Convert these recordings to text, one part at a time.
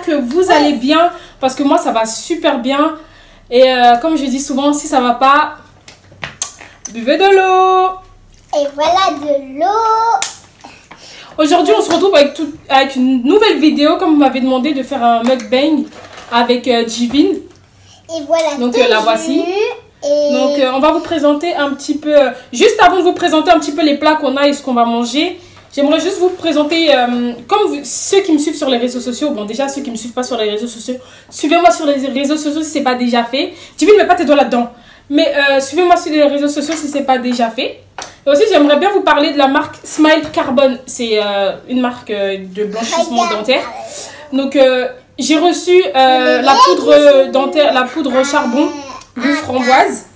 que vous allez bien. Parce que moi, ça va super bien. Et comme je dis souvent, si ça va pas, buvez de l'eau. Et voilà de l'eau. Aujourd'hui, on se retrouve avec une nouvelle vidéo. Comme vous m'avez demandé de faire un mukbang avec Divine. Et voilà. Donc la voici. Et... Donc on va vous présenter un petit peu, juste avant de vous présenter un petit peu les plats qu'on a et ce qu'on va manger, j'aimerais juste vous présenter, ceux qui me suivent sur les réseaux sociaux, bon déjà ceux qui ne me suivent pas sur les réseaux sociaux, suivez-moi sur les réseaux sociaux si ce n'est pas déjà fait. Divine, mets pas tes doigts là-dedans, mais suivez-moi sur les réseaux sociaux si ce n'est pas déjà fait. Et aussi j'aimerais bien vous parler de la marque Smile Carbon, c'est une marque de blanchissement dentaire. Donc j'ai reçu la poudre dentaire, la poudre charbon goût framboise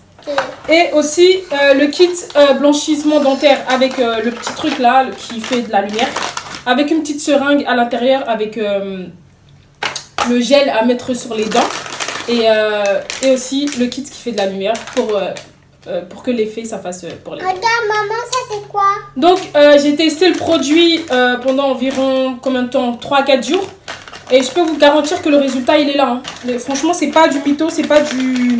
et aussi le kit blanchissement dentaire avec le petit truc là qui fait de la lumière, avec une petite seringue à l'intérieur avec le gel à mettre sur les dents et aussi le kit qui fait de la lumière pour que l'effet ça fasse pour les dents. Regarde maman, ça c'est quoi? Donc j'ai testé le produit pendant environ combien de temps? 3-4 jours. Et je peux vous garantir que le résultat, il est là. Hein. Mais franchement, c'est pas du mytho, c'est pas du...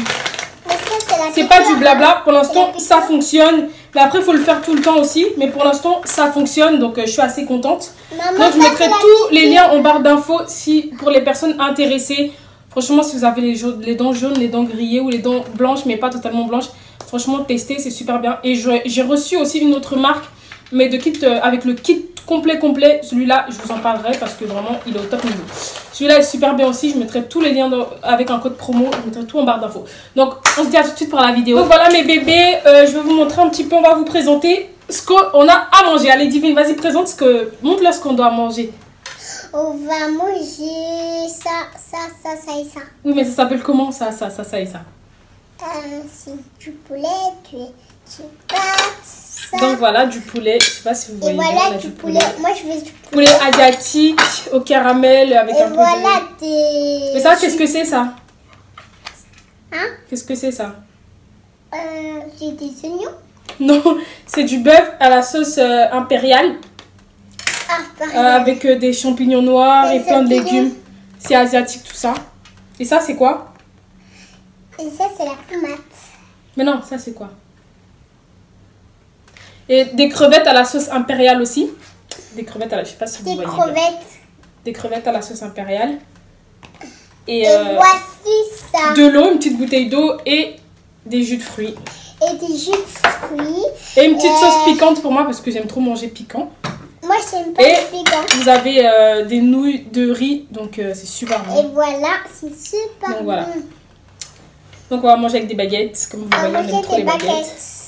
C'est pas du blabla. Pour l'instant, ça fonctionne. Mais après, il faut le faire tout le temps aussi. Mais pour l'instant, ça fonctionne. Donc, je suis assez contente. Maman, donc, je mettrai tous les liens en barre d'infos si, pour les personnes intéressées. Franchement, si vous avez les dents jaunes, les dents grillées ou les dents blanches, mais pas totalement blanches, franchement, testez, c'est super bien. Et j'ai reçu aussi une autre marque, mais de kit avec le kit complet. Celui-là, je vous en parlerai parce que vraiment, il est au top niveau. Celui-là est super bien aussi. Je mettrai tous les liens avec un code promo. Je mettrai tout en barre d'infos. Donc, on se dit à tout de suite pour la vidéo. Donc, voilà mes bébés. Je vais vous montrer un petit peu. On va vous présenter ce qu'on a à manger. Allez, Divine, vas-y, présente ce que... Montre-leur ce qu'on doit manger. On va manger ça et ça. Oui, mais ça s'appelle comment ça et ça? C'est du poulet, du pâtes. Donc voilà, du poulet, je sais pas si vous voyez. Et voilà du poulet. Moi je veux du poulet asiatique au caramel avec un peu de... des... Mais ça, qu'est-ce que c'est ça? Hein? Qu'est-ce que c'est ça? C'est des oignons. Non, c'est du bœuf à la sauce impériale. Avec des champignons noirs et plein de légumes. C'est asiatique tout ça. Et ça c'est quoi? Et ça c'est la tomate. Mais non, ça c'est quoi? Et des crevettes à la sauce impériale aussi. Des crevettes à la... Je sais pas si vous voyez. Des crevettes à la sauce impériale. Et voici ça. De l'eau, une petite bouteille d'eau et des jus de fruits. Et des jus de fruits. Et une petite sauce piquante pour moi parce que j'aime trop manger piquant. Moi j'aime pas le piquant. Vous avez des nouilles de riz, donc c'est super bon. Et voilà, c'est super donc, voilà. Donc on va manger avec des baguettes. Comme vous voyez, on aime trop les baguettes.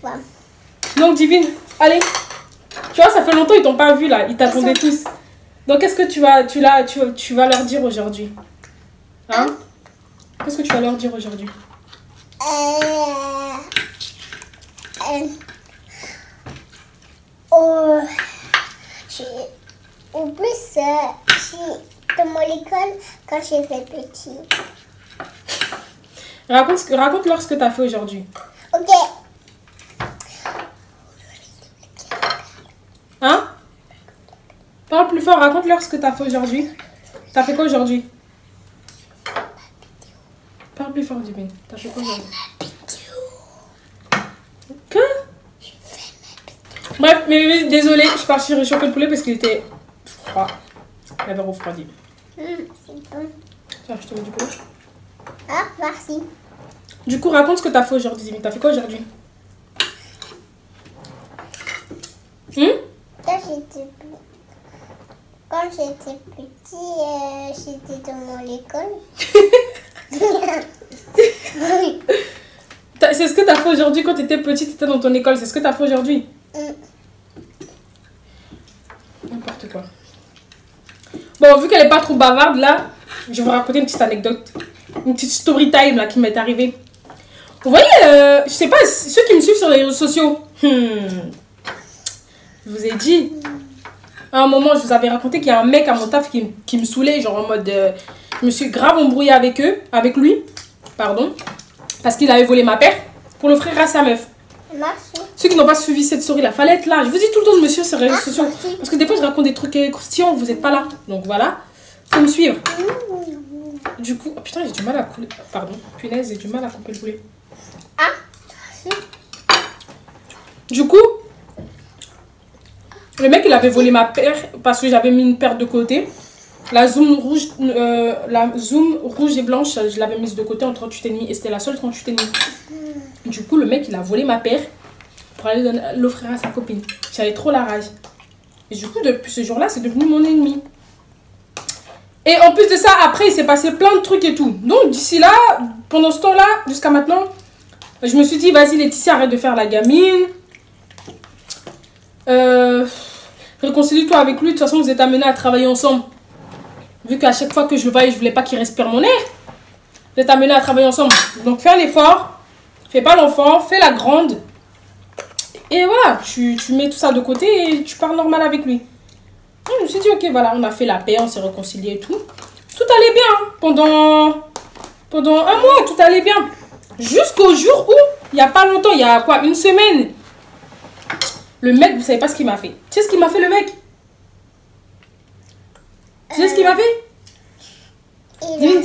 Voilà. Donc Divine, allez. Tu vois, ça fait longtemps ils t'ont pas vu là, ils t'attendaient tous. Donc qu'est-ce que tu vas leur dire aujourd'hui? Hein? Qu'est-ce que tu vas leur dire aujourd'hui? Au plus, dans mon école quand j'étais petit. Raconte-leur ce que tu as fait aujourd'hui. Ok. Hein? Parle plus fort, raconte-leur ce que tu as fait aujourd'hui. Tu as fait quoi aujourd'hui? Parle plus fort, Divine. Tu as fait quoi aujourd'hui? Que? Bref, mais désolé, je suis partie réchauffer le poulet parce qu'il était froid. Il avait refroidi. C'est bon. Tiens, je te mets du poulet. Ah, merci. Du coup, raconte ce que tu as fait aujourd'hui, Divine. Tu as fait quoi aujourd'hui? Quand j'étais petit, j'étais dans mon école. C'est ce que tu as fait aujourd'hui quand tu étais petite, tu étais dans ton école. C'est ce que tu as fait aujourd'hui? N'importe quoi. Bon, vu qu'elle n'est pas trop bavarde, là, je vais vous raconter une petite anecdote. Une petite story time là, qui m'est arrivée. Vous voyez, je sais pas, ceux qui me suivent sur les réseaux sociaux. Je vous ai dit. À un moment, je vous avais raconté qu'il y a un mec à mon taf qui me saoulait, genre en mode... je me suis grave embrouillée avec lui, pardon, parce qu'il avait volé ma paire pour l'offrir à sa meuf. Merci. Ceux qui n'ont pas suivi cette story là, fallait être là. Je vous dis tout le temps de monsieur sur les réseaux sociaux. Parce que des fois, je raconte des trucs croustillants, vous n'êtes pas là. Donc voilà. Faut me suivre. Du coup, oh putain, j'ai du mal à couper. Pardon, punaise, j'ai du mal à couper le poulet. Ah, si. Du coup, le mec, il avait volé ma paire parce que j'avais mis une paire de côté. La zoom rouge et blanche, je l'avais mise de côté en 38,5 et c'était la seule 38,5. Du coup, le mec, il a volé ma paire pour aller l'offrir à sa copine. J'avais trop la rage. Et du coup, depuis ce jour-là, c'est devenu mon ennemi. Et en plus de ça, après, il s'est passé plein de trucs et tout. Donc, d'ici là, pendant ce temps-là, jusqu'à maintenant, je me suis dit, vas-y Laetitia, arrête de faire la gamine. Réconcilie-toi avec lui. De toute façon, vous êtes amenés à travailler ensemble. Vu qu'à chaque fois que je le voyais, je voulais pas qu'il respire mon air. Vous êtes amenés à travailler ensemble. Donc, fais un effort. Fais pas l'enfant, fais la grande. Et voilà, tu mets tout ça de côté et tu parles normal avec lui. Je me suis dit, ok, voilà, on a fait la paix, on s'est réconciliés et tout. Tout allait bien. Pendant un mois, tout allait bien. Jusqu'au jour où, il n'y a pas longtemps, il y a quoi, une semaine, le mec, vous savez pas ce qu'il m'a fait. Tu sais ce qu'il m'a fait, le mec? Tu sais ce qu'il m'a fait? Divine,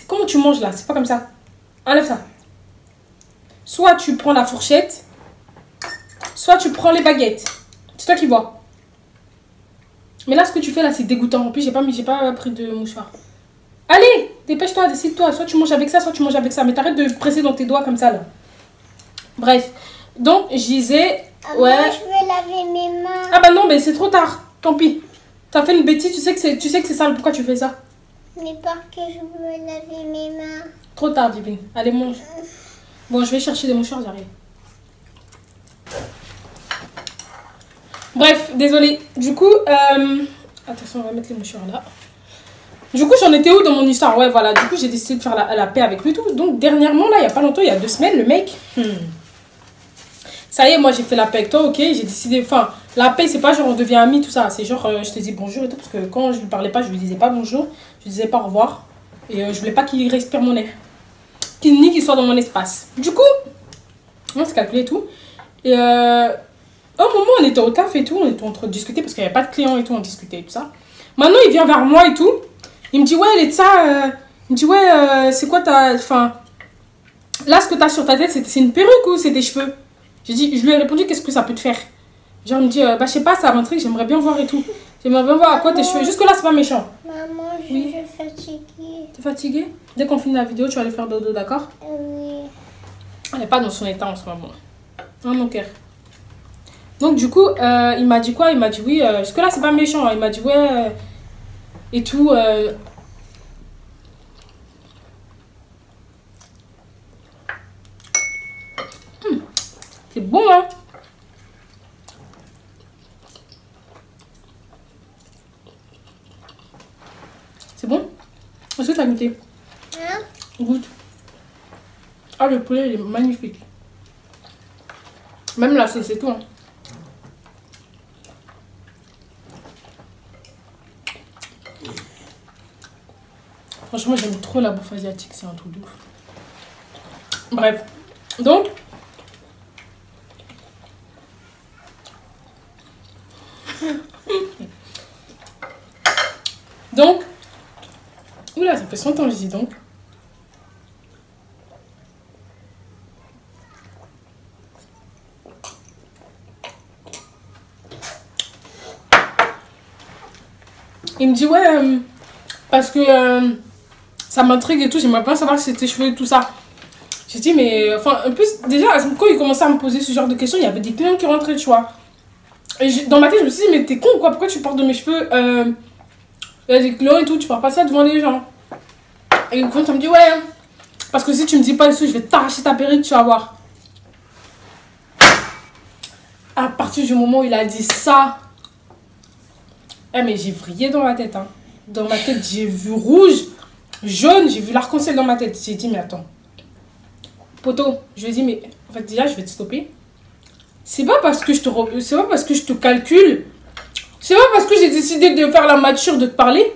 comment tu manges là? C'est pas comme ça. Enlève ça. Soit tu prends la fourchette, soit tu prends les baguettes. C'est toi qui vois. Mais là, ce que tu fais là, c'est dégoûtant. En plus, j'ai pas pris de mouchoir. Allez, dépêche-toi, décide-toi. Soit tu manges avec ça, soit tu manges avec ça. Mais t'arrêtes de presser dans tes doigts comme ça là. Bref. Donc, je disais... Ouais. Moi, je veux laver mes mains. Ah bah non, mais c'est trop tard. Tant pis. T'as fait une bêtise, tu sais que c'est sale. Pourquoi tu fais ça? Mais parce que je veux laver mes mains. Trop tard, Divine. Allez, mange. Bon, je vais chercher des mouchoirs, j'arrive. Bref, désolée. Du coup, attention, on va mettre les mouchoirs là. Du coup, j'en étais où dans mon histoire? Ouais, voilà. Du coup, j'ai décidé de faire la paix avec lui tout. Donc, dernièrement, là, il n'y a pas longtemps, il y a 2 semaines, le mec... Ça y est, moi, j'ai fait la paix avec toi, ok? J'ai décidé... Enfin, la paix, c'est pas genre on devient amis, tout ça. C'est genre, je te dis bonjour et tout. Parce que quand je lui parlais pas, je lui disais pas bonjour. Je lui disais pas au revoir. Et je voulais pas qu'il respire mon air. Ni qu'il soit dans mon espace. Du coup, on s'est calculé et tout. Et... Au moment où on était au taf et tout, on était en train de discuter parce qu'il n'y avait pas de clients et tout, on discutait et tout ça. Maintenant, il vient vers moi et tout. Il me dit, ouais, Laetitia, il me dit, ouais, c'est quoi ta... Enfin, là, ce que tu as sur ta tête, c'est une perruque ou c'est des cheveux? Je lui ai répondu, qu'est-ce que ça peut te faire? Genre, il me dit, bah, je sais pas, ça m'intrigue, j'aimerais bien voir et tout. J'aimerais bien voir à quoi tes cheveux. Jusque-là, c'est pas méchant. Maman, je suis fatiguée. T'es fatiguée? Dès qu'on finit la vidéo, tu vas aller faire dodo, d'accord? Oui. Elle n'est pas dans son état en ce moment. Hein, mon cœur? Donc du coup, il m'a dit quoi? Il m'a dit oui, jusque là c'est pas méchant, hein. Il m'a dit ouais, et tout. C'est bon, hein? C'est bon? Est-ce que tu as goûté? Hein? Goûte. Ah, le poulet il est magnifique. Même la sauce c'est tout, hein. Franchement, j'aime trop la bouffe asiatique, c'est un truc de ouf. Bref, donc... donc... Oula, ça fait 100 ans, je dis donc. Il me dit, ouais, parce que... ça m'intrigue et tout, j'aimerais pas savoir si c'était cheveux et tout ça. J'ai dit, mais... Enfin, en plus, déjà, quand il commençait à me poser ce genre de questions, il y avait des clients qui rentraient, tu vois. Et dans ma tête, je me suis dit, mais t'es con ou quoi? Pourquoi tu portes de mes cheveux il y a des clients et tout, tu parles pas ça devant les gens. Et quand tu me dit, ouais, parce que si tu me dis pas ça, je vais t'arracher ta perruque, tu vas voir. À partir du moment où il a dit ça... Eh, mais j'ai vrillé dans ma tête, hein. Dans ma tête, j'ai vu rouge. Jaune, j'ai vu l'arc-en-ciel dans ma tête. J'ai dit, mais attends. Poto, je lui ai dit, mais en fait, déjà, je vais te stopper. C'est pas parce que je te calcule. C'est pas parce que j'ai décidé de faire la mature de te parler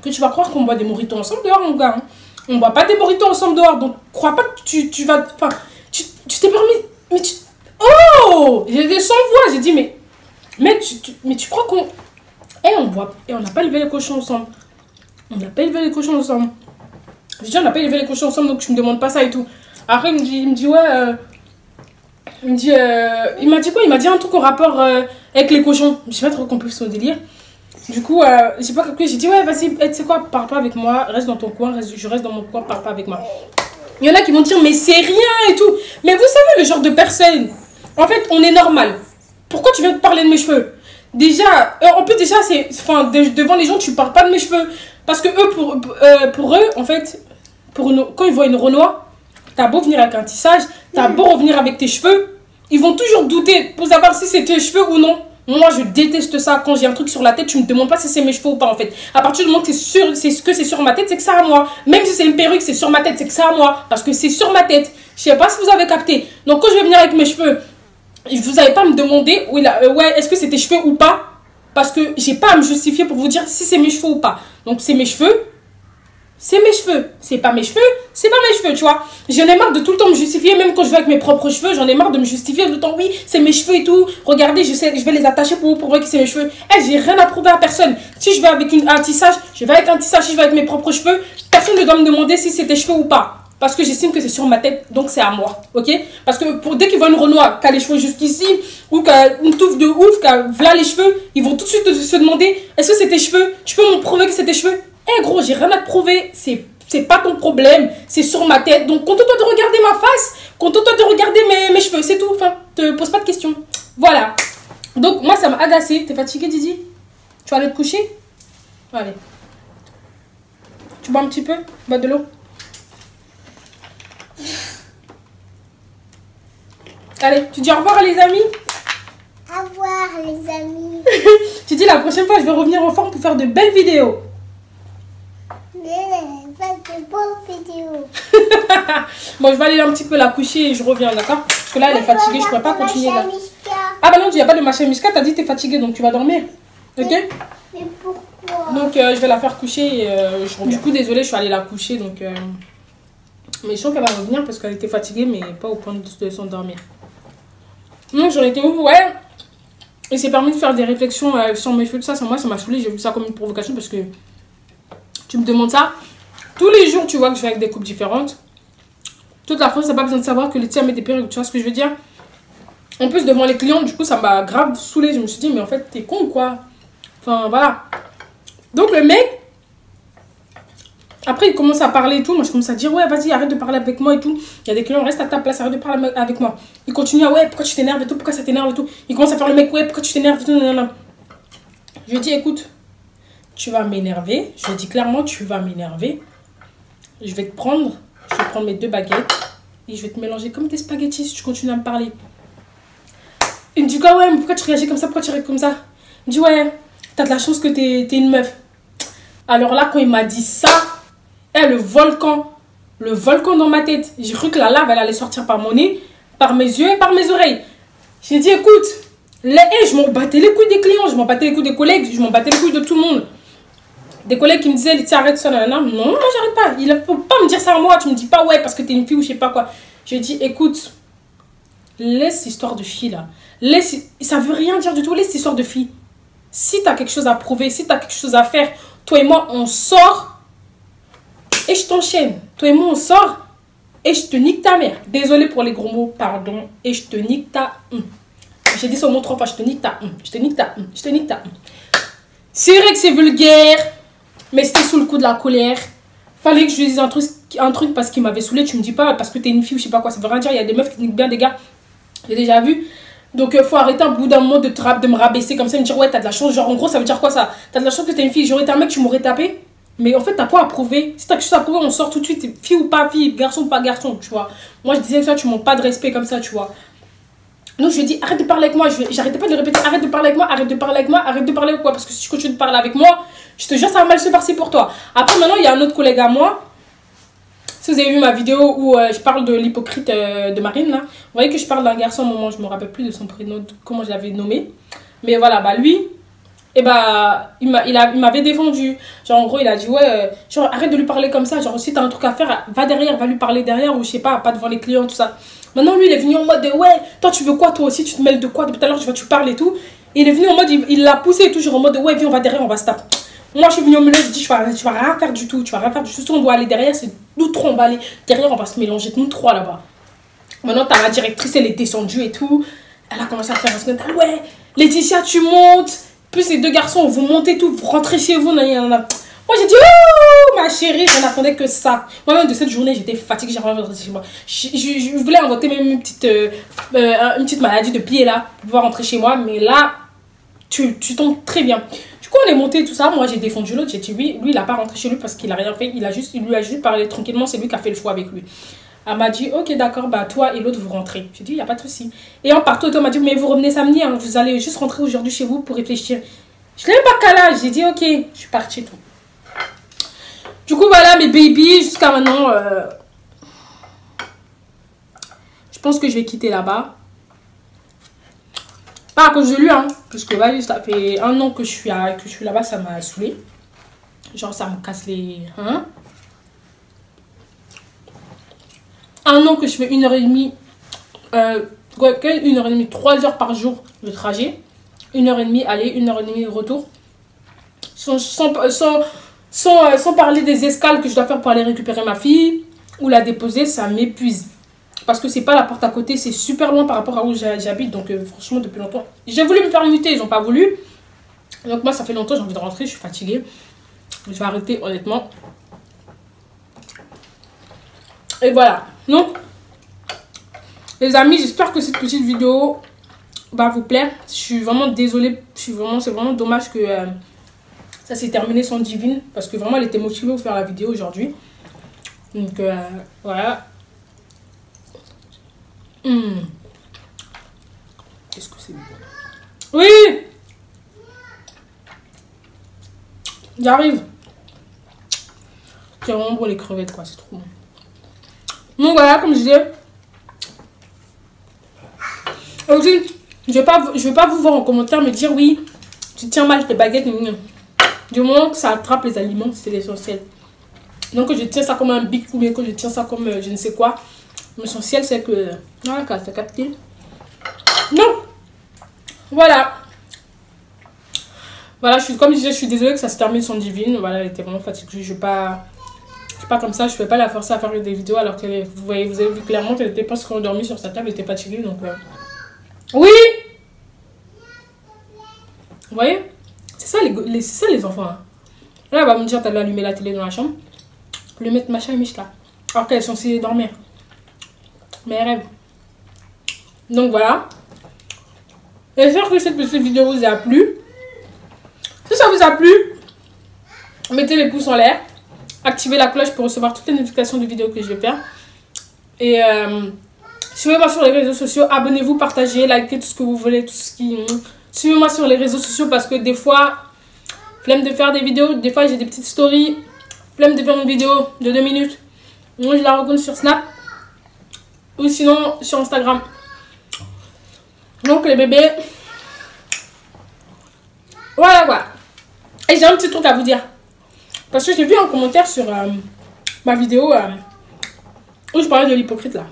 que tu vas croire qu'on boit des mojitos ensemble dehors, mon gars. Hein. On boit pas des mojitos ensemble dehors. Donc, crois pas que tu vas... Enfin, tu t'es permis... Mais tu... Oh! J'ai des sans voix. J'ai dit, mais tu crois qu'on... Eh, on boit... Et on n'a pas levé les cochons ensemble. On n'a pas élevé les cochons ensemble. Je dis, on n'a pas élevé les cochons ensemble, donc tu me demandes pas ça et tout. Après, il me dit ouais. Il m'a dit quoi? Il m'a dit un truc en rapport avec les cochons. Je sais pas trop compris son délire. Du coup, j'ai pas compris. J'ai dit ouais, vas-y, tu sais quoi, parle pas avec moi, reste dans ton coin, je reste dans mon coin, parle pas avec moi. Il y en a qui vont dire mais c'est rien et tout. Mais vous savez le genre de personne. En fait, on est normal. Pourquoi tu viens de parler de mes cheveux? Déjà, en plus déjà, devant les gens, tu parles pas de mes cheveux. Parce que eux, pour eux, en fait, quand ils voient une Renoir, t'as beau venir avec un tissage, t'as beau revenir avec tes cheveux, ils vont toujours douter pour savoir si c'est tes cheveux ou non. Moi, je déteste ça. Quand j'ai un truc sur la tête, tu me demandes pas si c'est mes cheveux ou pas, en fait. À partir du moment que c'est sur ma tête, c'est que ça à moi. Même si c'est une perruque, c'est sur ma tête, c'est que ça à moi. Parce que c'est sur ma tête. Je sais pas si vous avez capté. Donc, quand je vais venir avec mes cheveux, vous n'allez pas me demander, ouais, est-ce que c'est tes cheveux ou pas? Parce que j'ai pas à me justifier pour vous dire si c'est mes cheveux ou pas. Donc, c'est mes cheveux. C'est mes cheveux. C'est pas mes cheveux. C'est pas mes cheveux, tu vois. J'en ai marre de tout le temps me justifier. Même quand je vais avec mes propres cheveux, j'en ai marre de me justifier tout le temps. Oui, c'est mes cheveux et tout. Regardez, je vais les attacher pour voir que c'est mes cheveux. J'ai rien à prouver à personne. Si je vais avec un tissage, je vais avec un tissage. Si je vais avec mes propres cheveux, personne ne doit me demander si c'est tes cheveux ou pas. Parce que j'estime que c'est sur ma tête, donc c'est à moi, ok? Parce que dès qu'ils voient une Renoir qui a les cheveux jusqu'ici, ou qui a une touffe de ouf, qui a là les cheveux, ils vont tout de suite se demander, est-ce que c'est tes cheveux? Tu peux me prouver que c'est tes cheveux? Eh gros, j'ai rien à te prouver, c'est pas ton problème, c'est sur ma tête. Donc contente-toi de regarder ma face, contente-toi de regarder mes cheveux, c'est tout. Enfin, te pose pas de questions. Voilà. Donc moi ça m'a agacé. T'es fatiguée, Didi? Tu vas aller te coucher? Allez. Tu bois un petit peu? Bois de l'eau. Allez, tu dis au revoir les amis? Au revoir les amis. Tu dis la prochaine fois je vais revenir en forme pour faire de belles vidéos. Pas de bonnes vidéos. Bon, je vais aller un petit peu la coucher et je reviens, d'accord? Parce que là elle est fatiguée, je ne pourrais pas continuer là. Ah bah non, il n'y a pas de machin Mishka, t'as dit que t'es fatiguée donc tu vas dormir. Ok? Mais pourquoi? Donc je vais la faire coucher et du coup désolée, je suis allée la coucher donc mais je sens qu'elle va revenir parce qu'elle était fatiguée mais pas au point de s'endormir. Donc j'en étais où? Ouais. Et c'est permis de faire des réflexions sur mes cheveux, tout ça, moi ça m'a saoulée, j'ai vu ça comme une provocation parce que tu me demandes ça tous les jours, tu vois que je vais avec des coupes différentes. Toute la France n'a pas besoin de savoir que les tiens mettent des perruques, tu vois ce que je veux dire? En plus devant les clients, du coup ça m'a grave saoulée, je me suis dit mais en fait t'es con ou quoi? Enfin voilà. Donc le mec, après il commence à parler et tout, moi je commence à dire ouais vas-y arrête de parler avec moi et tout. Il y a des clients, reste à ta place, arrête de parler avec moi. Il continue à ouais pourquoi tu t'énerves et tout, pourquoi ça t'énerve et tout. Il commence à faire le mec ouais pourquoi tu t'énerves et tout, nanana. Je lui dis écoute, tu vas m'énerver, je lui dis clairement tu vas m'énerver. Je vais prendre mes 2 baguettes et je vais te mélanger comme des spaghettis si tu continues à me parler. Il me dit quoi ouais mais pourquoi tu réagis comme ça, pourquoi tu réagis comme ça? Il me dit ouais t'as de la chance que t'es une meuf. Alors là quand il m'a dit ça, le volcan dans ma tête. J'ai cru que la lave elle allait sortir par mon nez, par mes yeux et par mes oreilles. J'ai dit écoute, je m'en battais les couilles des clients, je m'en battais les couilles des collègues, je m'en battais les couilles de tout le monde. Des collègues qui me disaient Laetitia arrête ça, nanana. Non, moi j'arrête pas. Il ne faut pas me dire ça à moi. Tu me dis pas ouais parce que t'es une fille ou je sais pas quoi. Je dis écoute, laisse cette histoire de fille là. Ça veut rien dire du tout. Laisse cette histoire de fille. Si t'as quelque chose à prouver, si t'as quelque chose à faire, toi et moi on sort et je t'enchaîne. Toi et moi on sort et je te nique ta mère. Désolée pour les gros mots, pardon. Et je te nique ta. J'ai dit ce mot 3 fois. Je te nique ta. Je te nique ta. Je te nique ta. C'est vrai que c'est vulgaire. Mais c'était sous le coup de la colère. Fallait que je lui dise un truc parce qu'il m'avait saoulé. Tu me dis pas parce que t'es une fille ou je sais pas quoi. Ça veut rien dire. Il y a des meufs qui niquent bien des gars. J'ai déjà vu. Donc faut arrêter un bout d'un moment de me rabaisser comme ça. Me dire ouais t'as de la chance. Genre en gros ça veut dire quoi ça? T'as de la chance que t'es une fille. J'aurais été un mec tu m'aurais tapé. Mais en fait t'as quoi à prouver? Si t'as quelque chose à prouver on sort tout de suite. Fille ou pas fille, garçon ou pas garçon, tu vois. Moi je disais que ça tu manques pas de respect comme ça tu vois. Donc je lui ai dit arrête de parler avec moi. J'arrêtais pas de répéter arrête de parler avec moi, arrête de parler avec moi, arrête de parler ou quoi. Parce que si tu continues de parler avec moi, je te jure ça va mal se passer pour toi. Après maintenant il y a un autre collègue à moi. Si vous avez vu ma vidéo où je parle de l'hypocrite de Marine là, vous voyez que je parle d'un garçon au moment, je me rappelle plus de son prénom, comment je l'avais nommé. Mais voilà, bah lui, et bah il m'avait défendu. Genre en gros il a dit ouais, genre arrête de lui parler comme ça. Genre si t'as un truc à faire, va derrière, va lui parler derrière ou je sais pas devant les clients tout ça. Maintenant lui il est venu en mode de, ouais, toi tu veux quoi toi aussi, tu te mêles de quoi depuis tout à l'heure tu parles et tout. Et il est venu en mode, il l'a poussé toujours en mode de, ouais viens on va derrière, on va se taper. Moi, je suis venue au milieu, je dis, tu vas rien faire du tout. Tu vas rien faire du tout. On doit aller derrière, c'est nous trois, on va aller derrière, on va se mélanger, nous trois là-bas. Maintenant, t'as la directrice, elle est descendue et tout. Elle a commencé à faire un scandale. Ouais, Laetitia, tu montes. Plus les deux garçons, vous montez tout, vous rentrez chez vous. Moi, j'ai dit, oh, ma chérie, je n'attendais que ça. Moi-même, de cette journée, j'étais fatiguée, j'avais envie de rentrer chez moi. Je voulais inventer même une petite maladie de pied là, pour pouvoir rentrer chez moi. Mais là, tu tombes très bien. Du coup, on est monté tout ça. Moi, j'ai défendu l'autre. J'ai dit, oui, lui, il n'a pas rentré chez lui parce qu'il n'a rien fait. Il lui a juste parlé tranquillement. C'est lui qui a fait le choix avec lui. Elle m'a dit, ok, d'accord, bah toi et l'autre, vous rentrez. J'ai dit, il n'y a pas de souci. Et en partant, elle m'a dit, mais vous revenez samedi, hein, vous allez juste rentrer aujourd'hui chez vous pour réfléchir. Je n'ai même pas qu'à l'âge. J'ai dit, ok, je suis partie tout. Du coup, voilà, mes babies, jusqu'à maintenant, je pense que je vais quitter là-bas. Pas à cause de lui, hein, parce que là, ça fait 1 an que je suis là-bas, ça m'a saoulé. Genre, ça me casse les... Hein? 1 an que je fais 1h30, 1h30, 3 heures par jour de trajet. 1h30 aller, 1h30 retour. Sans parler des escales que je dois faire pour aller récupérer ma fille ou la déposer, ça m'épuise. Parce que c'est pas la porte à côté, c'est super loin par rapport à où j'habite. Donc franchement, depuis longtemps, j'ai voulu me faire muter, ils n'ont pas voulu. Donc moi, ça fait longtemps, j'ai envie de rentrer, je suis fatiguée. Je vais arrêter honnêtement. Et voilà. Donc, les amis, j'espère que cette petite vidéo va vous plaire. Je suis vraiment désolée. C'est vraiment dommage que ça s'est terminé sans Divine. Parce que vraiment, elle était motivée pour faire la vidéo aujourd'hui. Donc, voilà. Qu'est-ce que c'est bon. Oui! J'arrive. C'est vraiment pour les crevettes, quoi. C'est trop bon. Donc voilà, comme je disais. Aussi, je vais pas vous voir en commentaire me dire oui, tu tiens mal tes baguettes. Du moment que ça attrape les aliments, c'est l'essentiel. Donc je tiens ça comme un bic ou bien que je tiens ça comme je ne sais quoi. L'essentiel c'est que... Voilà, t'as capté. Donc, voilà. Voilà, comme je disais, je suis désolée que ça se termine sans Divine. Voilà, elle était vraiment fatiguée. Je suis pas comme ça, je ne vais pas la forcer à faire des vidéos alors que vous avez vu clairement qu'elle était pas endormie sur sa table, elle était fatiguée. Donc, oui! Vous voyez? C'est ça les enfants. Hein. Là, elle va me dire d'aller allumer la télé dans la chambre. Le mettre machin et Mishka. Alors qu'elle est censée dormir. Mais elle rêve. Donc voilà. J'espère que cette petite vidéo vous a plu. Si ça vous a plu, mettez les pouces en l'air. Activez la cloche pour recevoir toutes les notifications de vidéos que je vais faire. Et suivez-moi sur les réseaux sociaux. Abonnez-vous, partagez, likez tout ce que vous voulez. Suivez-moi sur les réseaux sociaux parce que des fois, flemme de faire des vidéos. Des fois, j'ai des petites stories. Flemme de faire une vidéo de 2 minutes. Moi, je la rencontre sur Snap. Ou sinon, sur Instagram. Donc, les bébés. Voilà. Et j'ai un petit truc à vous dire. Parce que j'ai vu un commentaire sur ma vidéo où je parlais de l'hypocrite là.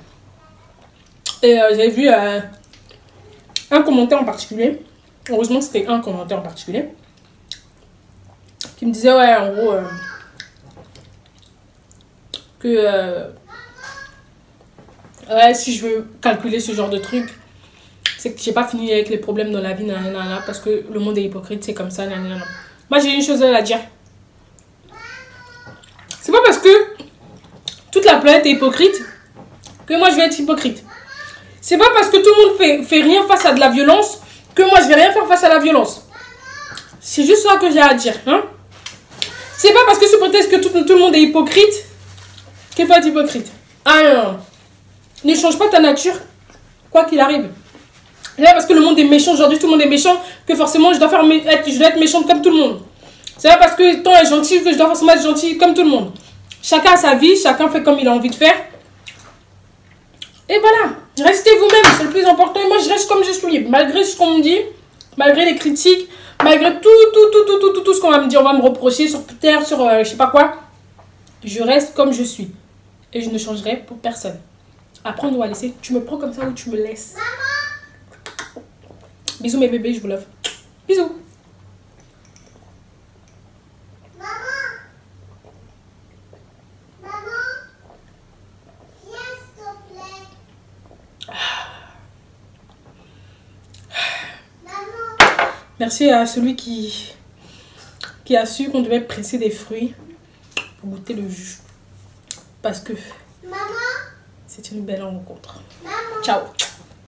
Et j'ai vu un commentaire en particulier. Heureusement que c'était un commentaire en particulier. Qui me disait ouais en gros que ouais si je veux calculer ce genre de truc. C'est que j'ai pas fini avec les problèmes dans la vie parce que le monde est hypocrite, c'est comme ça. Moi j'ai une chose à dire. C'est pas parce que toute la planète est hypocrite que moi je vais être hypocrite. C'est pas parce que tout le monde fait rien face à de la violence que moi je vais rien faire face à la violence. C'est juste ça que j'ai à dire. Hein? C'est pas parce que sous prétexte que tout le monde est hypocrite qu'il faut être hypocrite. Ah non. Ne change pas ta nature, quoi qu'il arrive. C'est pas parce que le monde est méchant aujourd'hui, tout le monde est méchant, que forcément je dois être méchante comme tout le monde. C'est pas parce que le temps est gentil que je dois forcément être gentil comme tout le monde. Chacun a sa vie, chacun fait comme il a envie de faire. Et voilà. Restez vous-même, c'est le plus important. Et moi, je reste comme je suis. Malgré ce qu'on me dit, malgré les critiques, malgré tout ce qu'on va me dire, on va me reprocher sur Twitter, sur je sais pas quoi. Je reste comme je suis. Et je ne changerai pour personne. À prendre ou à laisser. Tu me prends comme ça ou tu me laisses. Bisous mes bébés, je vous love. Bisous. Merci à celui qui a su qu'on devait presser des fruits pour goûter le jus. Parce que c'est une belle rencontre. Ciao.